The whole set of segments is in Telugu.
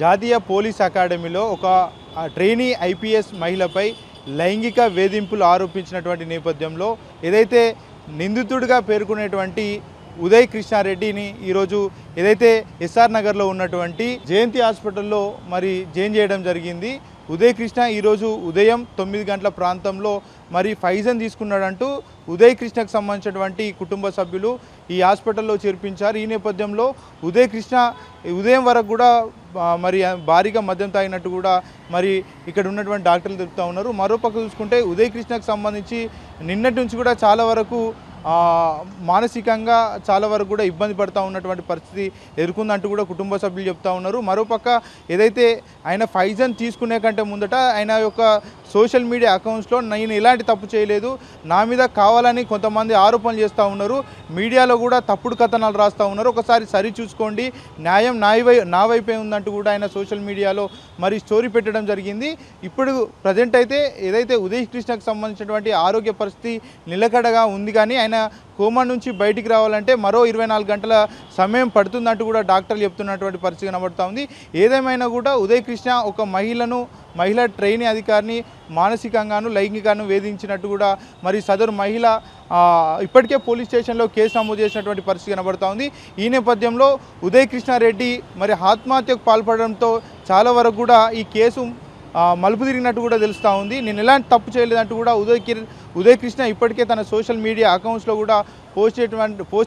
జాతీయ పోలీస్ అకాడమీలో ఒక ట్రైనీ ఐపీఎస్ మహిళపై లైంగిక వేధింపులు ఆరోపించినటువంటి నేపథ్యంలో ఏదైతే నిందితుడిగా పేర్కొనేటువంటి ఉదయ్ కృష్ణారెడ్డిని ఈరోజు ఏదైతే ఎస్ఆర్ నగర్లో ఉన్నటువంటి జయంతి హాస్పిటల్లో మరి జాయిన్ చేయడం జరిగింది. ఉదయ్ కృష్ణ ఈరోజు ఉదయం 9 గంటల ప్రాంతంలో మరి ఫైజన్ తీసుకున్నాడంటూ ఉదయ్ కృష్ణకు సంబంధించినటువంటి కుటుంబ సభ్యులు ఈ హాస్పిటల్లో చేర్పించారు. ఈ నేపథ్యంలో ఉదయ్ కృష్ణ ఉదయం వరకు కూడా మరి భారీగా మద్యం తాగినట్టు కూడా మరి ఇక్కడ ఉన్నటువంటి డాక్టర్లు చెప్తా ఉన్నారు. మరోపక్క చూసుకుంటే ఉదయ్ కృష్ణకు సంబంధించి నిన్నటి నుంచి కూడా చాలా వరకు మానసికంగా చాలా వరకు కూడా ఇబ్బంది పడుతూ ఉన్నటువంటి పరిస్థితి ఎదుర్కొందంటూ కూడా కుటుంబ సభ్యులు చెప్తా ఉన్నారు. మరోపక్క ఏదైతే ఆయన ఫైజన్ తీసుకునే కంటే ముందట ఆయన యొక్క సోషల్ మీడియా అకౌంట్స్లో నేను ఎలాంటి తప్పు చేయలేదు, నా మీద కావాలని కొంతమంది ఆరోపణలు చేస్తూ ఉన్నారు, మీడియాలో కూడా తప్పుడు కథనాలు రాస్తూ ఉన్నారు, ఒకసారి సరి చూసుకోండి, న్యాయం నా వైపే ఉందంటూ కూడా ఆయన సోషల్ మీడియాలో మరి స్టోరీ పెట్టడం జరిగింది. ఇప్పుడు ప్రజెంట్ అయితే ఏదైతే ఉదయ్ కృష్ణకు సంబంధించినటువంటి ఆరోగ్య పరిస్థితి నిలకడగా ఉంది, కానీ ఆయన కోమా నుంచి బయటికి రావాలంటే మరో 24 గంటల సమయం పడుతుందంటూ కూడా డాక్టర్లు చెప్తున్నటువంటి పరిస్థితి కనబడుతూ ఉంది. ఏదేమైనా కూడా ఉదయ్ కృష్ణ ఒక మహిళా ట్రైనీ అధికారిని మానసికంగాను లైంగికంగాను వేధించినట్టు కూడా మరి సదరు మహిళ ఇప్పటికే పోలీస్ స్టేషన్లో కేసు నమోదు చేసినటువంటి పరిస్థితి కనబడుతూ ఉంది. ఈ నేపథ్యంలో ఉదయ్ కృష్ణారెడ్డి మరి ఆత్మహత్యకు పాల్పడడంతో చాలా వరకు కూడా ఈ కేసు మలుపు తిరిగినట్టు కూడా తెలుస్తూ ఉంది. నేను ఎలాంటి తప్పు చేయలేదంటూ కూడా ఉదయ్ కృష్ణ ఇప్పటికే తన సోషల్ మీడియా అకౌంట్స్లో కూడా పోస్ట్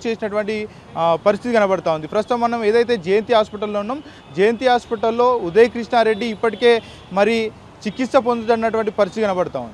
చేసినటువంటి పరిస్థితి కనబడుతూ ఉంది. ప్రస్తుతం మనం ఏదైతే జయంతి హాస్పిటల్లో ఉన్నాం, జయంతి హాస్పిటల్లో ఉదయ్ కృష్ణారెడ్డి ఇప్పటికే మరి చికిత్స పొందుతున్నటువంటి పరిస్థితి కనబడుతూ ఉంది.